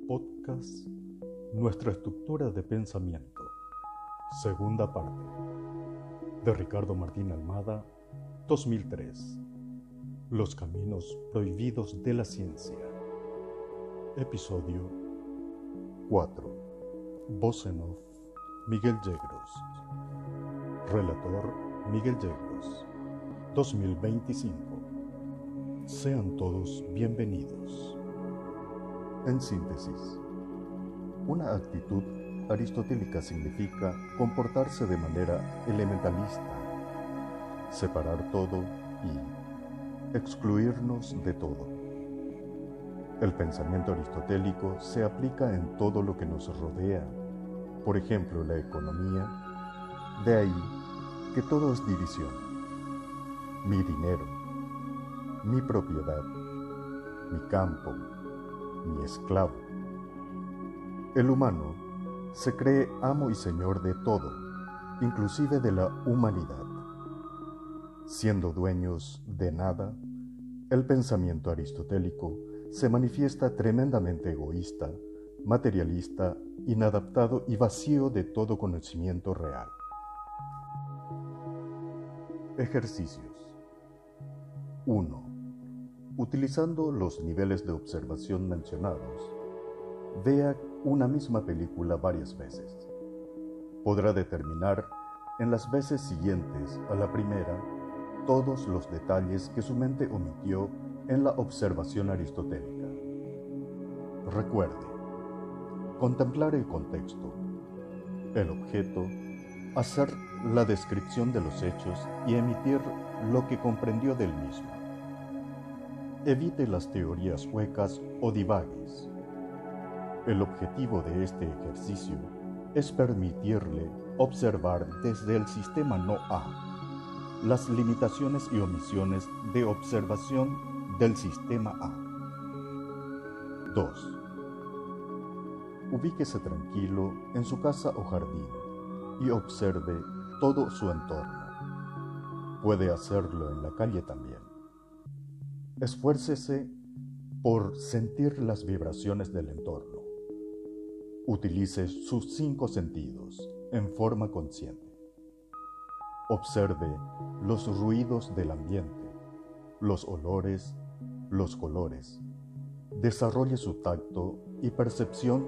Podcast Nuestra estructura de pensamiento, segunda parte, de Ricardo Martín Almada, 2003. Los caminos prohibidos de la ciencia. Episodio 4. Voz en off, Miguel Yegros. Relator, Miguel Yegros. 2025. Sean todos bienvenidos. En síntesis, una actitud aristotélica significa comportarse de manera elementalista, separar todo y excluirnos de todo. El pensamiento aristotélico se aplica en todo lo que nos rodea, por ejemplo, la economía. De ahí que todo es división. Mi dinero, mi propiedad, mi campo, mi esclavo. El humano se cree amo y señor de todo, inclusive de la humanidad. Siendo dueños de nada, el pensamiento aristotélico se manifiesta tremendamente egoísta, materialista, inadaptado y vacío de todo conocimiento real. Ejercicios. 1. Utilizando los niveles de observación mencionados, vea una misma película varias veces. Podrá determinar en las veces siguientes a la primera todos los detalles que su mente omitió en la observación aristotélica. Recuerde, contemplar el contexto, el objeto, hacer la descripción de los hechos y emitir lo que comprendió del mismo. Evite las teorías huecas o divagues. El objetivo de este ejercicio es permitirle observar desde el sistema no A las limitaciones y omisiones de observación del sistema A. 2. Ubíquese tranquilo en su casa o jardín y observe todo su entorno. Puede hacerlo en la calle también. Esfuércese por sentir las vibraciones del entorno. Utilice sus 5 sentidos en forma consciente. Observe los ruidos del ambiente, los olores, los colores. Desarrolle su tacto y percepción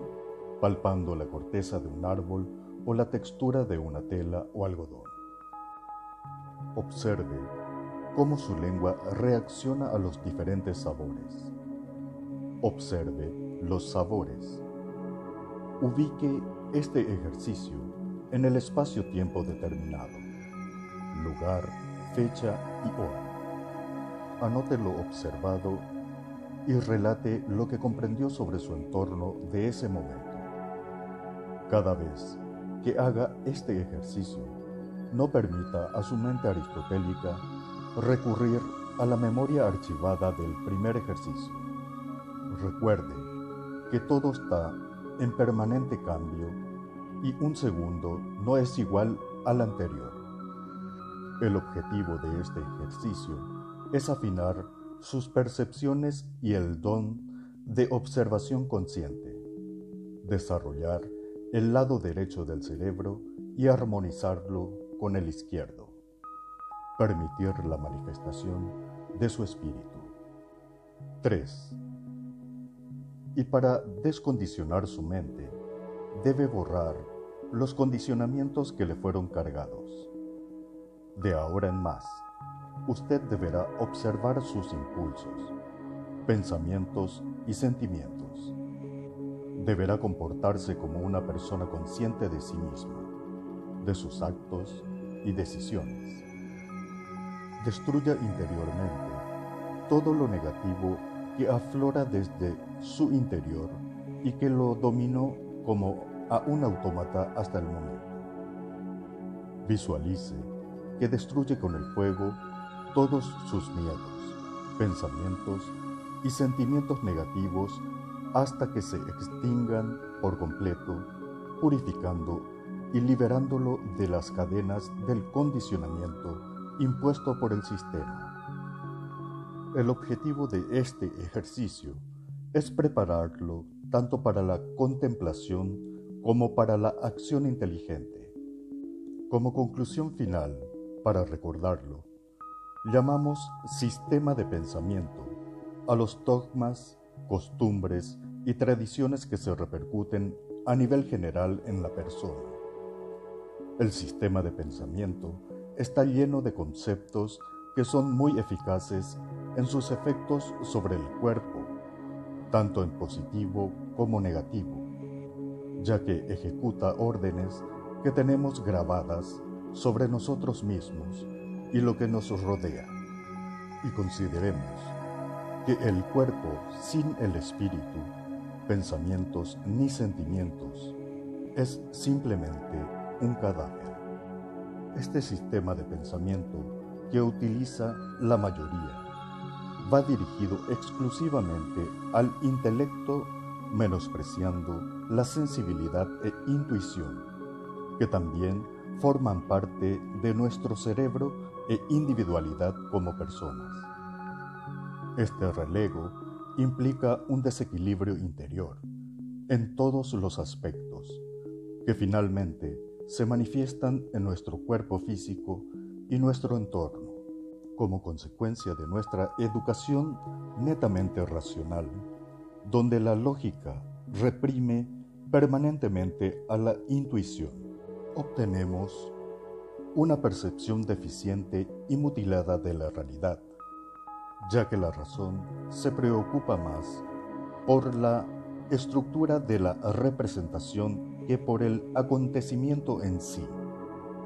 palpando la corteza de un árbol o la textura de una tela o algodón. Observe cómo su lengua reacciona a los diferentes sabores. Observe los sabores. Ubique este ejercicio en el espacio-tiempo determinado, lugar, fecha y hora. Anote lo observado y relate lo que comprendió sobre su entorno de ese momento. Cada vez que haga este ejercicio, no permita a su mente aristotélica recurrir a la memoria archivada del primer ejercicio. Recuerde que todo está en permanente cambio y un segundo no es igual al anterior. El objetivo de este ejercicio es afinar sus percepciones y el don de observación consciente, desarrollar el lado derecho del cerebro y armonizarlo con el izquierdo, permitir la manifestación de su espíritu. 3. Y para descondicionar su mente, debe borrar los condicionamientos que le fueron cargados. De ahora en más, usted deberá observar sus impulsos, pensamientos y sentimientos. Deberá comportarse como una persona consciente de sí misma, de sus actos y decisiones. Destruya interiormente todo lo negativo que aflora desde su interior y que lo dominó como a un autómata hasta el momento. Visualice que destruye con el fuego todos sus miedos, pensamientos y sentimientos negativos hasta que se extingan por completo, purificando y liberándolo de las cadenas del condicionamiento impuesto por el sistema. El objetivo de este ejercicio es prepararlo tanto para la contemplación como para la acción inteligente. Como conclusión final, para recordarlo, llamamos sistema de pensamiento a los dogmas, costumbres y tradiciones que se repercuten a nivel general en la persona. El sistema de pensamiento está lleno de conceptos que son muy eficaces en sus efectos sobre el cuerpo, tanto en positivo como negativo, ya que ejecuta órdenes que tenemos grabadas sobre nosotros mismos y lo que nos rodea. Y consideremos que el cuerpo sin el espíritu, pensamientos ni sentimientos, es simplemente un cadáver. Este sistema de pensamiento que utiliza la mayoría va dirigido exclusivamente al intelecto, menospreciando la sensibilidad e intuición, que también forman parte de nuestro cerebro e individualidad como personas. Este relego implica un desequilibrio interior en todos los aspectos, que finalmente se manifiestan en nuestro cuerpo físico y nuestro entorno, como consecuencia de nuestra educación netamente racional, donde la lógica reprime permanentemente a la intuición. Obtenemos una percepción deficiente y mutilada de la realidad, ya que la razón se preocupa más por la estructura de la representación que por el acontecimiento en sí,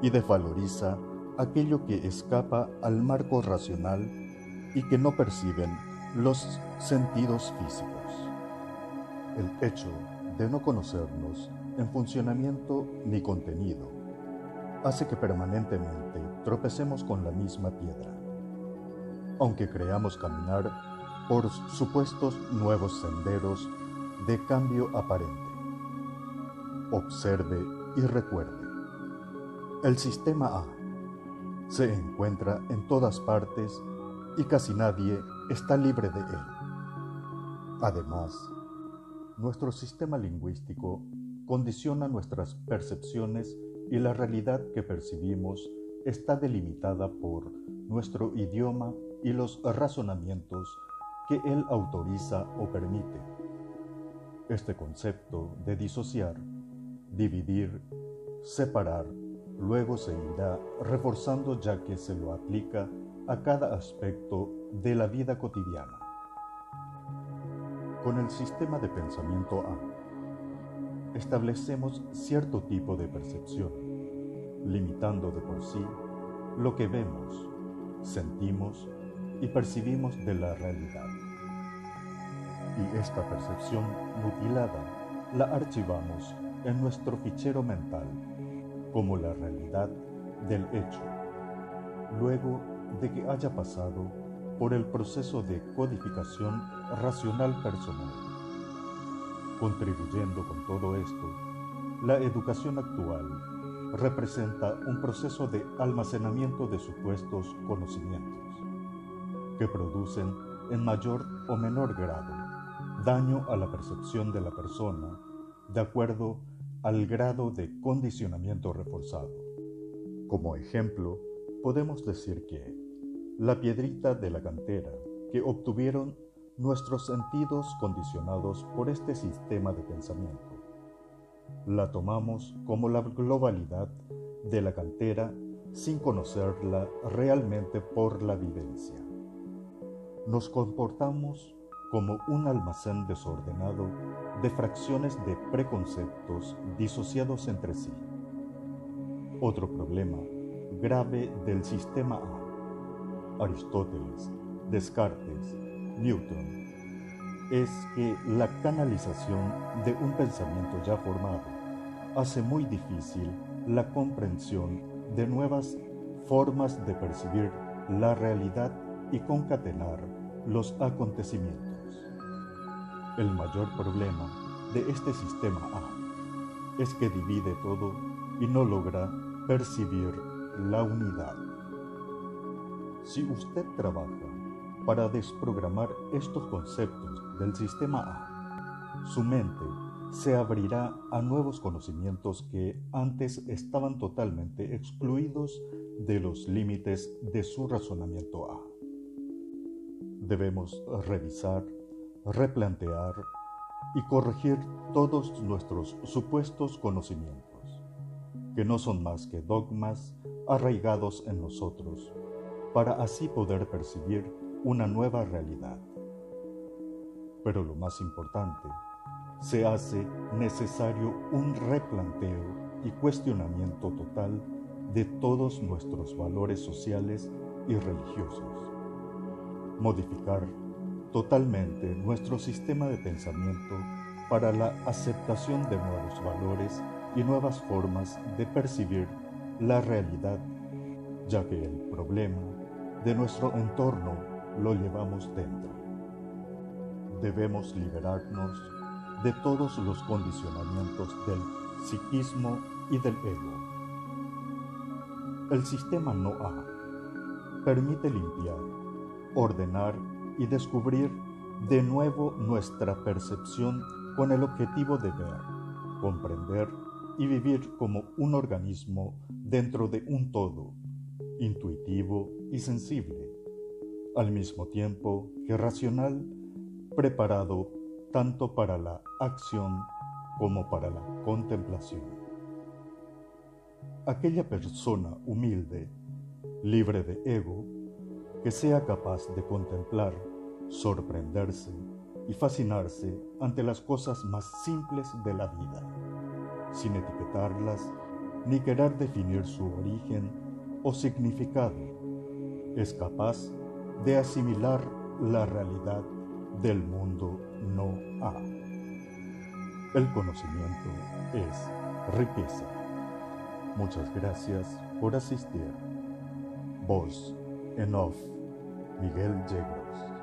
y desvaloriza aquello que escapa al marco racional y que no perciben los sentidos físicos. El hecho de no conocernos en funcionamiento ni contenido hace que permanentemente tropecemos con la misma piedra, aunque creamos caminar por supuestos nuevos senderos de cambio aparente. Observe y recuerde. El sistema A se encuentra en todas partes y casi nadie está libre de él. Además, nuestro sistema lingüístico condiciona nuestras percepciones y la realidad que percibimos está delimitada por nuestro idioma y los razonamientos que él autoriza o permite. Este concepto de disociar, dividir, separar, luego se irá reforzando ya que se lo aplica a cada aspecto de la vida cotidiana. Con el sistema de pensamiento A, establecemos cierto tipo de percepción, limitando de por sí lo que vemos, sentimos y percibimos de la realidad. Y esta percepción mutilada la archivamos en nuestro fichero mental como la realidad del hecho, luego de que haya pasado por el proceso de codificación racional personal. Contribuyendo con todo esto, la educación actual representa un proceso de almacenamiento de supuestos conocimientos que producen en mayor o menor grado daño a la percepción de la persona de acuerdo al grado de condicionamiento reforzado. Como ejemplo, podemos decir que la piedrita de la cantera que obtuvieron nuestros sentidos condicionados por este sistema de pensamiento, la tomamos como la globalidad de la cantera sin conocerla realmente por la vivencia. Nos comportamos como un almacén desordenado de fracciones de preconceptos disociados entre sí. Otro problema grave del sistema A, Aristóteles, Descartes, Newton, es que la canalización de un pensamiento ya formado hace muy difícil la comprensión de nuevas formas de percibir la realidad y concatenar los acontecimientos. El mayor problema de este sistema A es que divide todo y no logra percibir la unidad. Si usted trabaja para desprogramar estos conceptos del sistema A, su mente se abrirá a nuevos conocimientos que antes estaban totalmente excluidos de los límites de su razonamiento A. Debemos revisar, replantear y corregir todos nuestros supuestos conocimientos, que no son más que dogmas arraigados en nosotros, para así poder percibir una nueva realidad. Pero lo más importante, se hace necesario un replanteo y cuestionamiento total de todos nuestros valores sociales y religiosos. Modificar totalmente nuestro sistema de pensamiento para la aceptación de nuevos valores y nuevas formas de percibir la realidad, ya que el problema de nuestro entorno lo llevamos dentro. Debemos liberarnos de todos los condicionamientos del psiquismo y del ego. El sistema no A permite limpiar, ordenar y descubrir de nuevo nuestra percepción con el objetivo de ver, comprender y vivir como un organismo dentro de un todo, intuitivo y sensible, al mismo tiempo que racional, preparado tanto para la acción como para la contemplación. Aquella persona humilde, libre de ego, que sea capaz de contemplar, sorprenderse y fascinarse ante las cosas más simples de la vida, sin etiquetarlas ni querer definir su origen o significado, es capaz de asimilar la realidad del mundo no A. El conocimiento es riqueza. Muchas gracias por asistir. Voz en off, Miguel Yegros.